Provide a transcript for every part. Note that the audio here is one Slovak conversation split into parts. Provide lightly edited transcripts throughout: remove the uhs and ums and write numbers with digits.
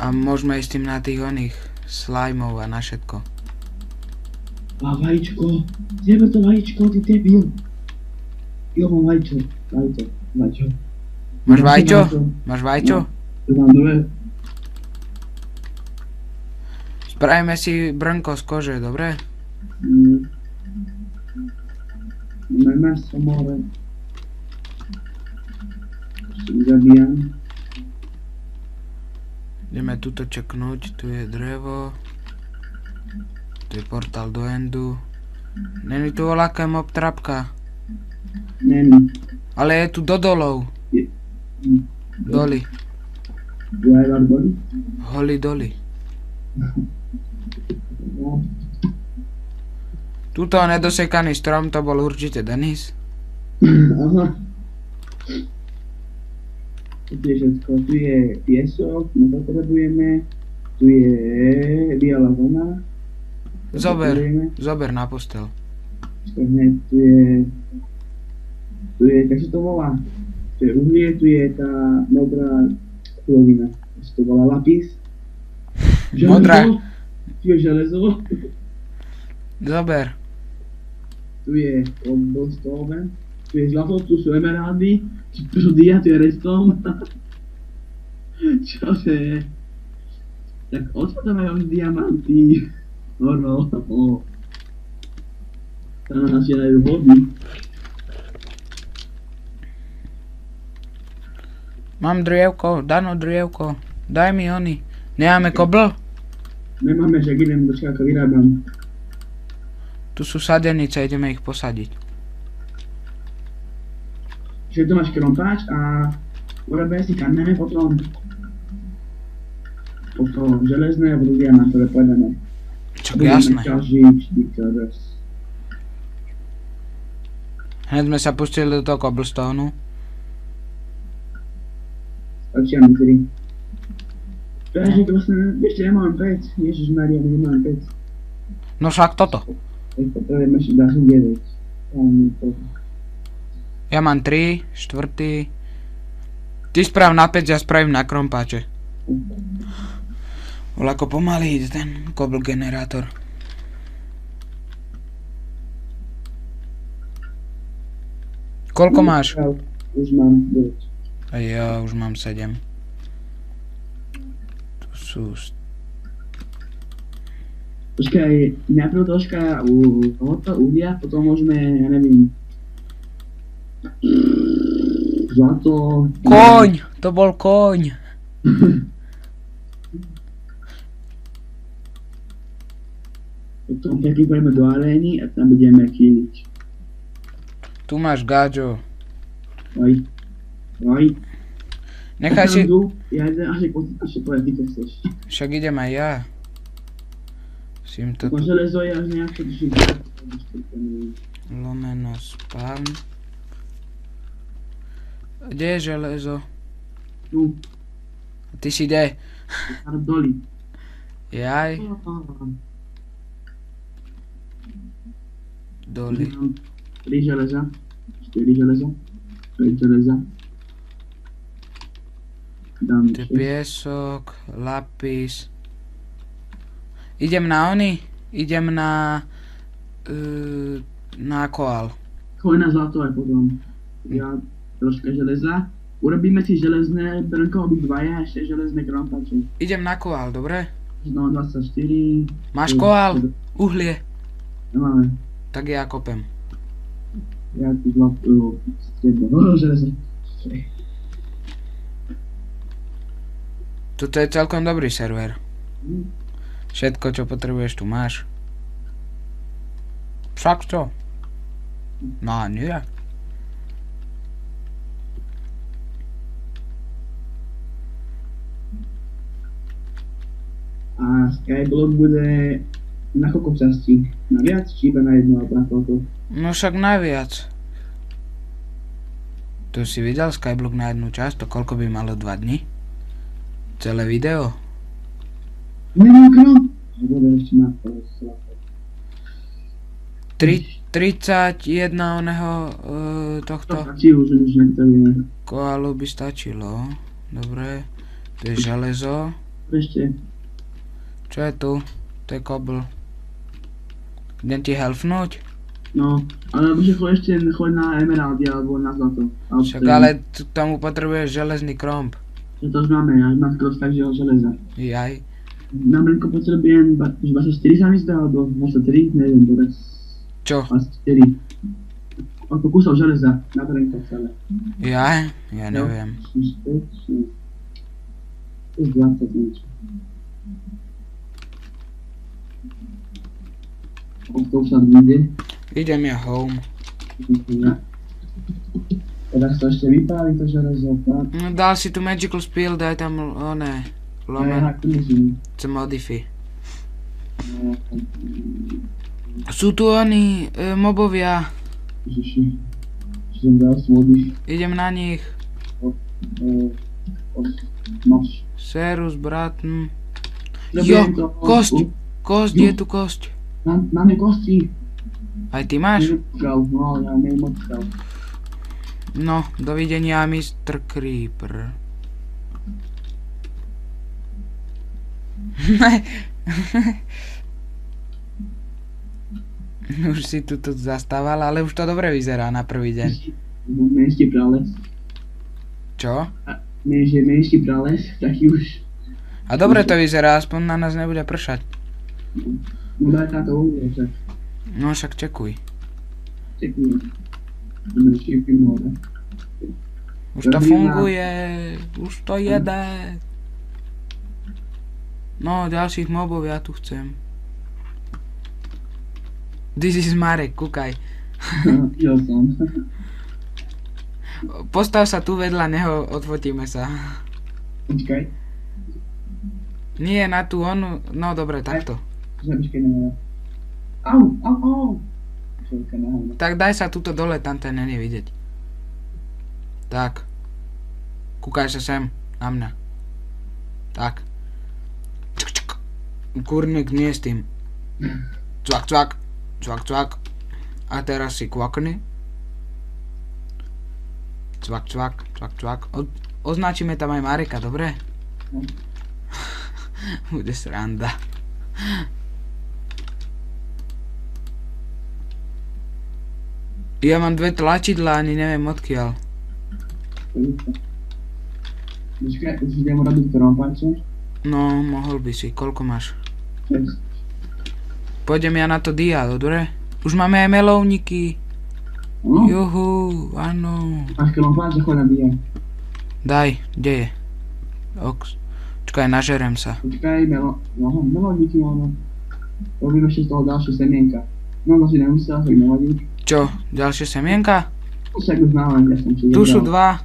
A môžeme ísť tým na tých oných slajmov a na všetko. A vajíčko, zjeme to vajíčko, ty debil. Jo, mám vajíčko. Máš vajčo? Máš vajčo? To mám dve. Spravíme si brnko z kože, dobre? Máme meso, more. Ešte zabijam. Ideme tuto čeknúť, tu je drevo. Tu je portál do endu. Není tu voľaká mob trapka. Není. Ale je tu do dolov. Doli. Driver body. Holi doli. No. Tuto nedosekaný strom to bol určite Denis. Aha. Tu je všetko. Tu je piesok, nepotrebujeme. Tu je biela vlna. Zober na postel. Tu je, jak sa to volá? Tu je uhlie, tu je tá modrá surovina. Jak sa to volá, lapis? Modrá. Tu je železo. Zober. Tu je cobblestone. Tu je zlato, tu sú emeraldy. Tu sú dia, tu je redstone. Čo to je? Tak odkiaľ to majú diamanty? Normal. Tam asi najdu vody. Mám drievko, Dano drievko. Daj mi oni. Nemáme kobl? Nemáme, však idem do čaká vyrábam. Tu sú sadenice, ideme ich posadiť. Čiže tu máš krompáč a urobíme si kamenné, potom železné a budú diamantové povedané. Čak jasné. Hneď sme sa pustili do toho cobblestoneu. Stačia mi 3. Takže to vlastne, ešte nemám 5. Ježišmaria, nemám 5. No však toto. Tak potrebujem ešte ďalších 9. Ja mám 3, 4. Ty sprav na 5, ja spravím na krompáče. Voľako pomaly ide ten cobble generátor. Koľko máš? Už mám 9. A ja už mám 7. Tu sú... Počkaj, najprv troška tohoto uhlia, potom môžeme, ja neviem... Zlato... Koň! To bol koň! Potom pekne pôjdeme do arény a tam budeme killiť. Tu máš gáďo. Oj. Nechaj si... Ja idem až povedať, ty to chceš. Však idem aj ja. Musím to tu... Železo je až nejako drží. Lomeno spawn. Kde je železo? Tu. Ty si kde? Doli. Jaj. Doli. 3 železa. 4 železa. 5 železa. Dám To je piesok, lapis. Idem na oni? Idem na... na koal. Choď na zlato aj potom. Ja troška železa. Urobíme si železné brnko, obidvaja, ešte železné krompače. Idem na koal, dobre? No 24. Máš koal? Uhlie. Nemáme. Tak ja kopem. Ja tu zlato, striebro, železo. Toto je celkom dobrý server. Všetko, čo potrebuješ, tu máš. Však čo? No nie. A Skyblock bude na koľko častí? Na viac, či iba na jedno, alebo na koľko? No však najviac. Tu si videl Skyblock na jednu časť, to koľko by malo 2 dní? Celé video? Nemám krom! Dobre, ešte má 31 oného tohto Stačí už nektoríme. koalu by stačilo. Dobre. To je železo. Ešte. Čo je tu? To je kobl. Idem ti helfnúť? No, ale že ešte choď na emeraldy alebo na zlato. Však ale k tomu potrebuješ železný kromp. Že to už máme, ja mám skoro tak železa. Jaj. Na brnko potrebujem 24 sa mi zdá, alebo 23, neviem teraz. Čo? 24. Ako kusov železa, na brnko celé. Jaj? Ja neviem. To je 20 niečo. To už sa vyjde. Idem ja home. Teraz to ešte vypáli to železo, tak? No dal si tu magical spill, daj tam oné. Lomen. Modify. Sú tu oni mobovia. Ježiši. Čo som dal svody? Idem na nich. Máš. Serus, bratn. Jo, kosť. Kosť, je tu kosť. Máme kosti. Aj ty máš? No, ja nemám odstav. No, dovidenia, Mr. Creeper. Už si tu zastával, ale už to dobre vyzerá na prvý deň. Menší prales. Čo? Menší prales, taký už. A dobre to vyzerá, aspoň na nás nebude pršať. No daj táto uhlie však. No však čekuj. Čekujem. Ideme šípy more. Už to funguje, už to jede. No, ďalších mobov ja tu chcem. This is Marek, kúkaj. Ja som. Postav sa tu vedľa neho, odfotíme sa. Počkaj. Nie, na tú onu, no dobre, takto. Počkaj, neviem. Au. Čelka na hovno. Tak daj sa tuto dole, tam to není vidieť. Tak. Kúkaj sa sem, na mňa. Tak. Kurník, nie s tým. Cvak, cvak. Cvak, cvak. A teraz si kvakni. Cvak, cvak. Cvak, cvak. Označíme tam aj Mareka, dobre? No. Bude sranda. Ja mám dve tlačidlá, ani neviem odkiaľ. Počkaj, už idem robiť krompáče. No, mohol by si. Koľko máš? 6. Pôjdem ja na to dia, dobre? Už máme aj melovníky. No? Juhu, áno. Máš krompáče, choď na dia. Daj, kde je? Ox. Čakaj, nažerem sa. Počkaj, melodíky máme. Robím ešte z toho ďalšie semienka. No, to si nemusel, tak melodík. Čo, ďalšie semienka? Však už máme, ja som si Tu sú dva.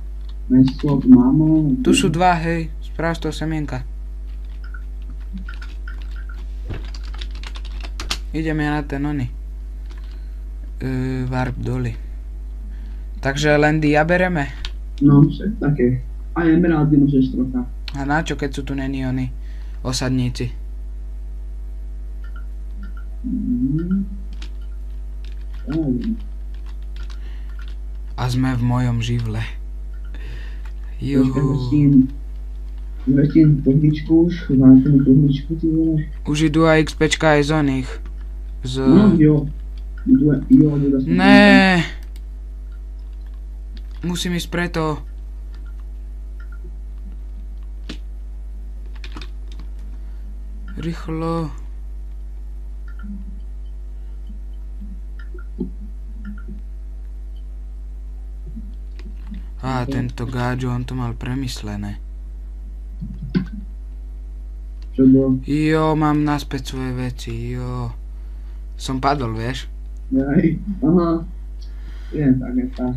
Meso, tu máme. Tu sú dva, hej. Správ z toho semienka. Ideme na ten ony. Warp doli. Takže len dia bereme. No, však také. A emeraldy môžeš trocha. A na čo, keď sú tu není oni osadníci? A sme v mojom živle. Juhu. Veším pohličku už, mám tomu pohličku, ty vole. Už idú aj XPčka aj z oných. No, jo. Jo, Né. Musím ísť preto. Rýchlo. Á, tento gáďo, on to mal premyslené. Čo bolo? Jo, mám naspäť svoje veci, jo. Som padol, vieš? Jaj, aha. Je také tá.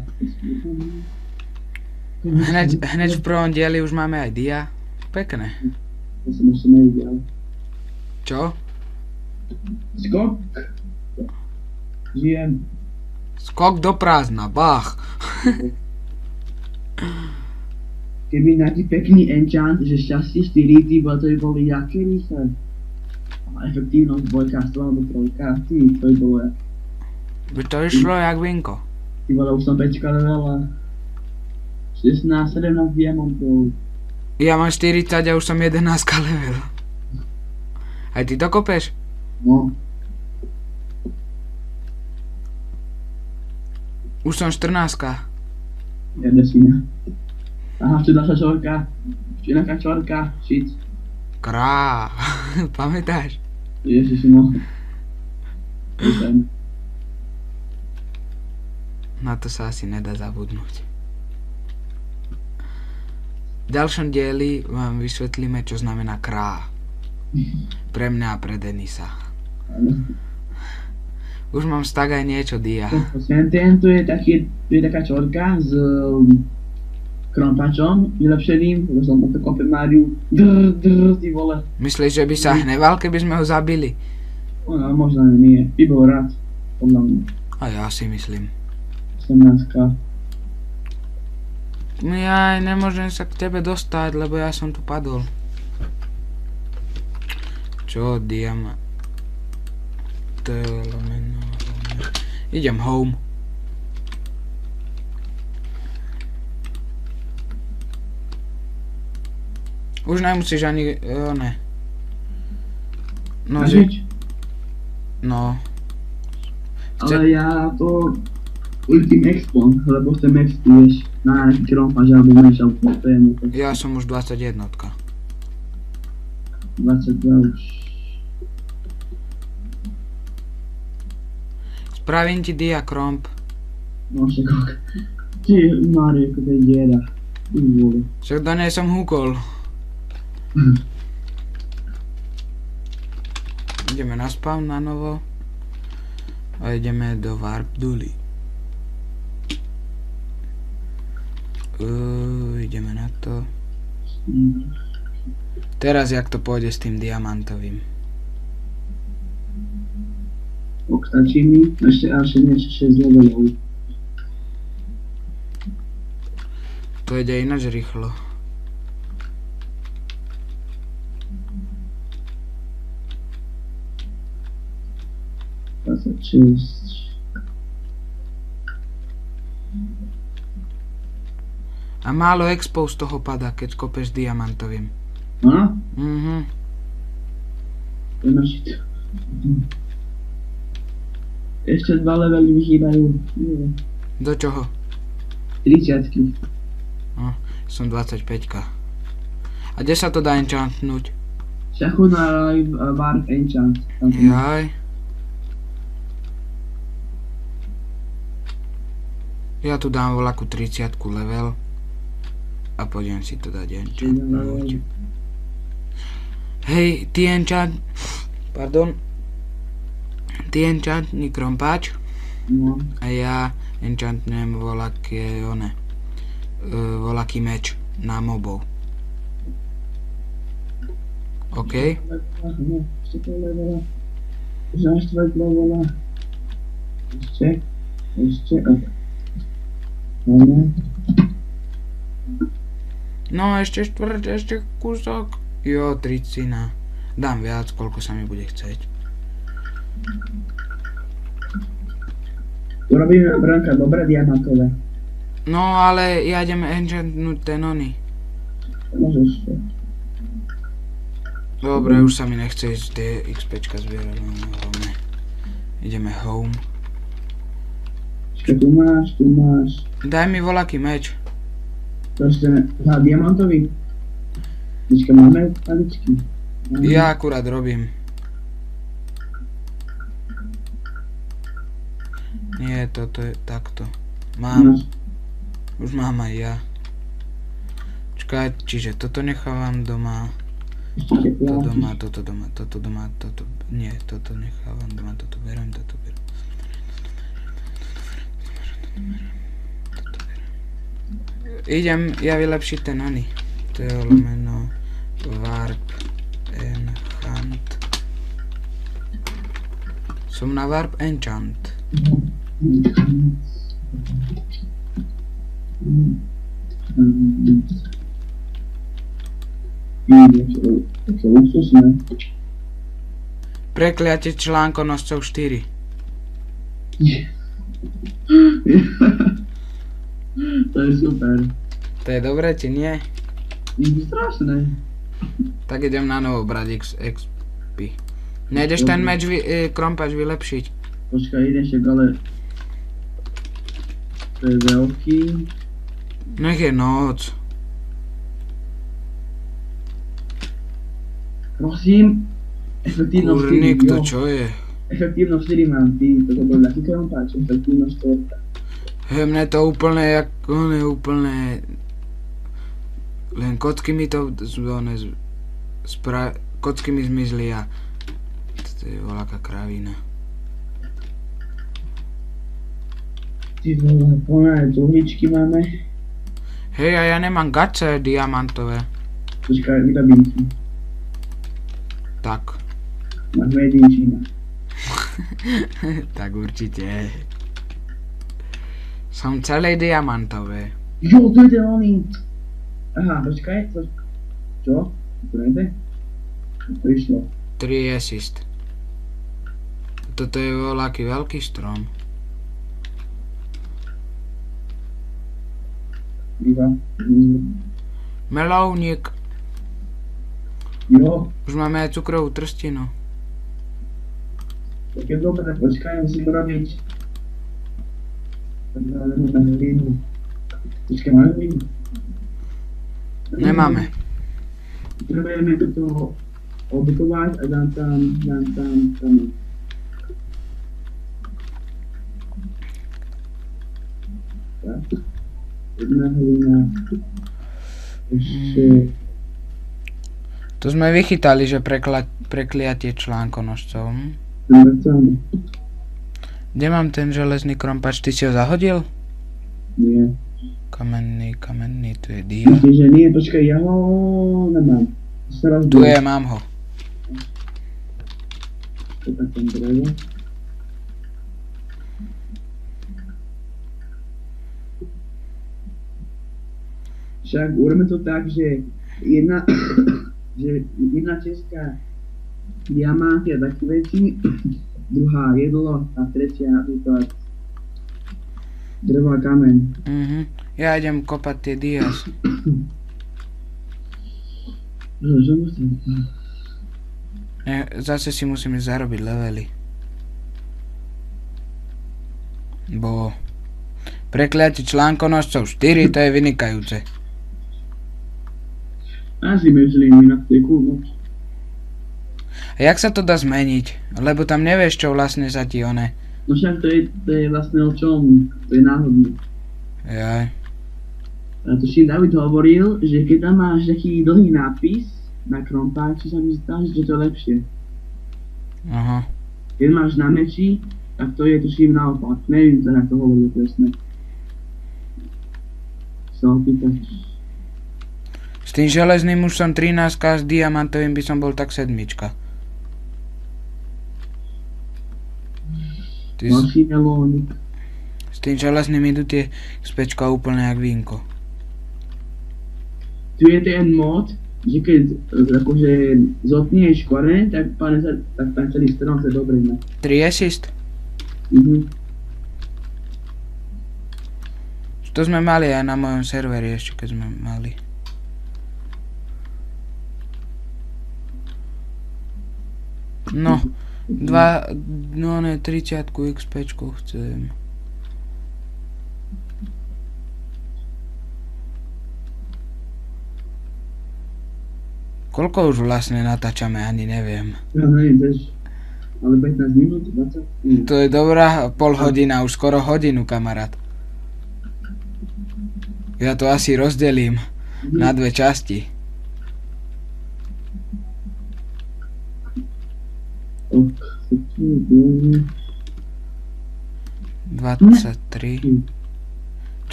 Hneď v prvom dieli už máme aj dia. Pekné. To som ešte nevidel. Čo? Skok. Žijem. Skok do prázdna, bach. Keby nejaký pekný enchant, že šťastie 4, ty to by boli jaké rýchle. A efektívnosť dvojka, alebo trojka, ty, to by bolo jak. By to išlo jak vinko. Ty vole, už som 5 levela. 16, 17 diamantov. Ja mám 40 a už som 11 level. Aj ty to kopeš? No. Už som 14. Jede si ne. Aha, tu naša čorka. Tu nejaká čorka. Shit. Krá. Pamätáš? Ježiši, no. Na to sa asi nedá zabudnúť. V ďalšom dieli vám vysvetlíme, čo znamená krá. Pre mňa a pre Denisa. Už mám tak aj niečo, Dia. Ten tu je taká čorka s krompačom vylepšeným, lebo som to kopem Máriu. Ty vole. Myslíš, že by sa hneval, keby sme ho zabili? No, možno nie. By bol rád. Podľa mňa. A ja si myslím. 18. Ja nemôžem sa k tebe dostať, lebo ja som tu padol. Čo, Diama? To je lomeno. Idem home. Už nemusíš ani... ne. No, Žiť? No. Ale ja to... Ultim Expo, lebo chcem Expo, vieš. Na nejaký krompač alebo menš, alebo to je mu to. Ja som už 21. 22 už. Spravím ti Dia kromp. No však ok. Ty, Mário, ako to je diera. Ty vole. Však do nej som húkol. Ideme na spawn na novo. A ideme do Warp Duly. Ideme na to. Teraz jak to pôjde s tým diamantovým. Ok, stačí mi. Ešte niečo 6 levelov. To ide ináč rýchlo. A málo expo z toho pada, keď kopeš diamantovým. A? To je naši. Ešte 2 levely mi chýbajú. Do čoho? 30-ky. Som 25-ka. A kde sa to dá enchantnúť? Šachu na Warp Enchant. Jaj. Ja tu dám voľakú 30-ku level. A pôjdem si to dať enchantnúť. Hej, ty enchantný krompáč. No. A ja enchantnujem voľaký meč na mobov. OK? Ešte to levela. Už na 4 levela. Ešte. No ešte ešte kúsok. Jo, 30. Dám viac, koľko sa mi bude chceť. Urobíme bránka dobré diamantové. No ale ja idem enchantnúť ten ony. Môžeš to. Dobre, už sa mi nechce ísť tie XPčka zbierať. Ideme home. Čo tu máš? Daj mi voľaký meč. Proste, diamantový. Počkaj, máme paličky. Ja akurát robím. Nie, toto je takto. Mám. Už mám aj ja. Čakaj, čiže toto nechávam doma. Toto doma, toto doma, toto doma, toto... Nie, toto nechávam doma, toto berem, toto berem. Idem ja vylepšiť ten ony. To je lomeno Warp Enchant. Som na Warp Enchant. Také luxusné. Prekliate článkonoscov 4. To je super. To je dobré, či nie? Strašné. Tak idem na novo brať XP. Nejdeš ten meč krompač vylepšiť? Počkaj, idem však, ale... To je veľký. Nech je noc. Prosím. Efektívnosť 4, Kurník, to jo. čo je? Efektívnosť 4 mám, ty, toto bol taký krompáč, efektívnosť 4. Hej, mne to úplne, jak on je úplne... Len kocky mi to kocky mi zmizli a... To je voľaká kravina. Ty vole, plné tuhličky máme. Hej, a ja nemám gače diamantové. Počkaj, vyrobím si. Tak. Máš jedinčina. Tak určite. Som celý diamantové. Jo, to je ten oný. Aha, počkaj, čo? To nejde? To išlo. 3 assist. Toto je voľaký veľký strom. Iba. Melovník. Jo, Už máme aj cukrovú trstinu. tak je dobré, počkaj, musím robiť. Počkaj, máme hlínu? Nemáme. Potrebujeme toto obytovať a dám tam. Tak. Jedna hlína. Ešte... To sme vychytali, že prekliatie článkonožcov. Vracame. Kde mám ten železný krompač? Ty si ho zahodil? Nie. Kamenný, tu je dia. Myslím, že nie, počkaj, ja ho nemám. Tu je, mám ho. To tak ten drevo. Však urobíme to tak, že jedna česká diamanty a také veci, druhá jedlo a tretia napríklad drevo a kameň. Ja idem kopať tie dias. Zase si musíme zarobiť levely. Bo prekliatie článkonožcov 4, to je vynikajúce. Asi myslím, inak to je cool, no. A jak sa to dá zmeniť? Lebo tam nevieš, čo vlastne sa ti one. No však to je vlastne o čom, to je náhodné. Jaj. A tuším, David hovoril, že keď tam máš taký dlhý nápis na krompáči, sa mi zdá, že to je lepšie. Aha. Keď máš na meči, tak to je tuším naopak. Neviem to, jak to hovoril presne. Sa opýtať. S tým železným už som 13 a s diamantovým by som bol tak 7. Ďalší melónik. S tým železným idú tie spečka úplne jak vínko. Tu je ten mod, že keď akože zotnieš koreň, tak tam celý strom sa dobre má. 3 assist? To sme mali aj na mojom serveri ešte, keď sme mali. No, 30 XPčku chcem. Koľko už vlastne natáčame, ani neviem. Ja neviem, tež. Ale 15 minút, 20? To je dobrá pol hodina, už skoro hodinu, kamarát. Ja to asi rozdelím na 2 časti. Ok, 23.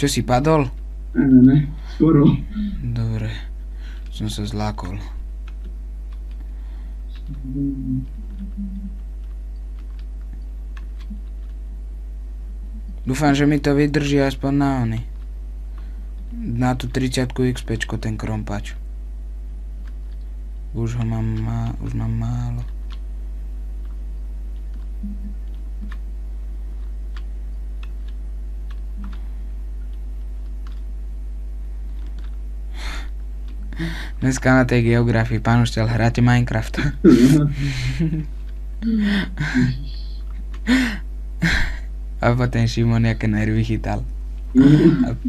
Čo si padol? Ne, skoro. Dobre, som sa zlákol. Dúfam, že mi to vydrží aspoň na ony. Na tú 30 XPčko ten krompač. Už mám málo. Dneska na tej geografii, pán učiteľ, hráte Minecraft. A potom Šimon jaké nervy chytal.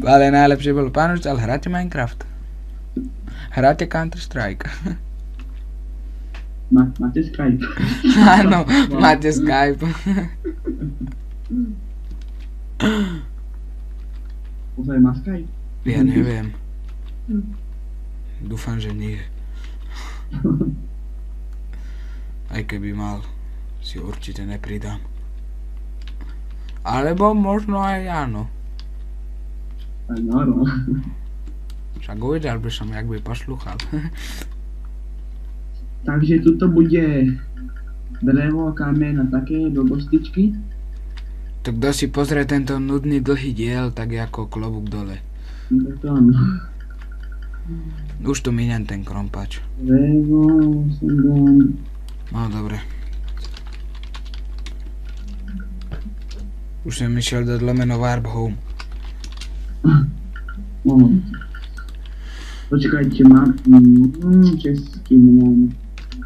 Ale najlepšie bolo, pán učiteľ, hráte Minecraft? Hráte Counter-Strike? Máte Skype? Áno, máte Skype. Ozaj má Skype? Ja neviem. Dúfam, že nie. Aj keby mal, si určite nepridám. Alebo možno aj áno. Aj no. Však uvedel by som, jak by poslúchal. Takže tuto bude drevo, kameň a také blbostičky. To kto si pozrie tento nudný dlhý diel, tak je ako klobúk dole. No tak to áno. Už tu míňam ten krompač. Drevo, som dám. No dobre. Už som išiel dať lomeno Warp Home. Moment. Počkajte, mám český nemám.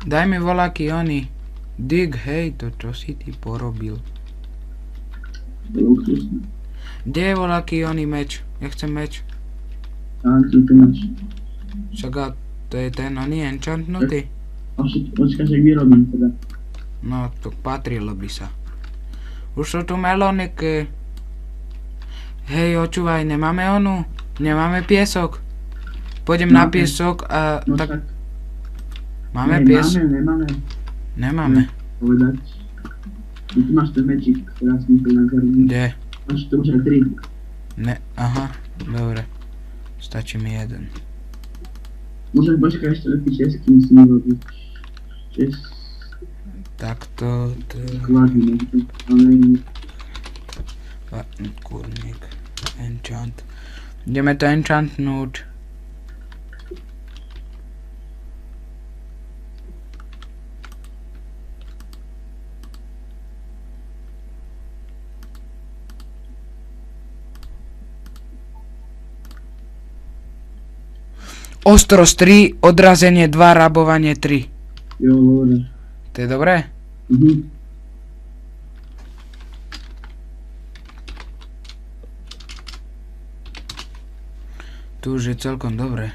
Daj mi voľaký oni. Dig, hej, to čo si ty porobil? Luxusné. Kde je voľaký oni meč? Ja chcem meč. Tam ti to máš. Však a to je ten oni enchantnutý? Počkaj, že vyrobím teda. No, to patrilo by sa. Už sú tu meloniky. Hej, očúvaj, nemáme onu? Nemáme piesok. Pôjdem na piesok a No tak... však. Máme piesok? Nemáme. Nemáme. Povedať. Tu máš ten mečík, teraz mi to nazorím. Kde? Máš to už aj 3. Ne, aha, dobre. Stačí mi jeden. Môžem počkať ešte taký český musím robiť. Takto, Skladný, ale... kurník, enchant. Ideme to enchantnúť. Ostros 3, odrazenie 2, rabovanie 3. Jo, dobre. To je dobré? Tu už je celkom dobré.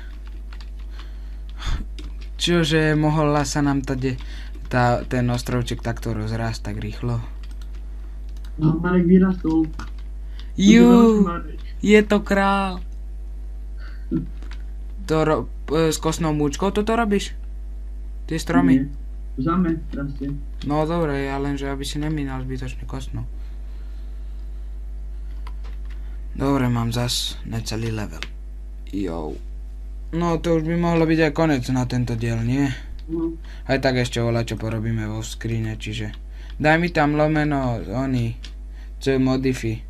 Čože mohla sa nám ten ostrovček takto rozrásť tak rýchlo? No, Marek vyrastol. Je to král. S kostnou múčkou toto robíš? Tie stromy? Zame, rastie. No dobre, ja lenže aby si nemínal zbytočne kostnou. Dobre, mám zas necelý level. Jo. No to už by mohlo byť aj konec na tento diel, nie? No. Aj tak ešte čo porobíme vo skrine, čiže... Daj mi tam lomeno, modify.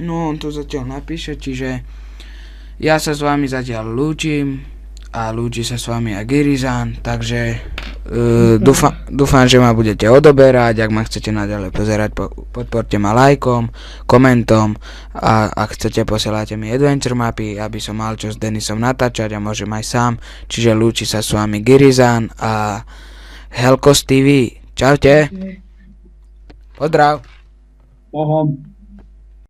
No, on to zatiaľ napíše, čiže ja sa s vami zatiaľ lúčim a lúči sa s vami aj Girizan, takže dúfam, že ma budete odoberať. Ak ma chcete naďalej pozerať, podporte ma lajkom, komentom a ak chcete, posielajte mi adventure mapy, aby som mal čo s Denisom natáčať a môžem aj sám, čiže lúči sa s vami Girizan a Helkos TV. Čaute. Pozdrav. Ahoj.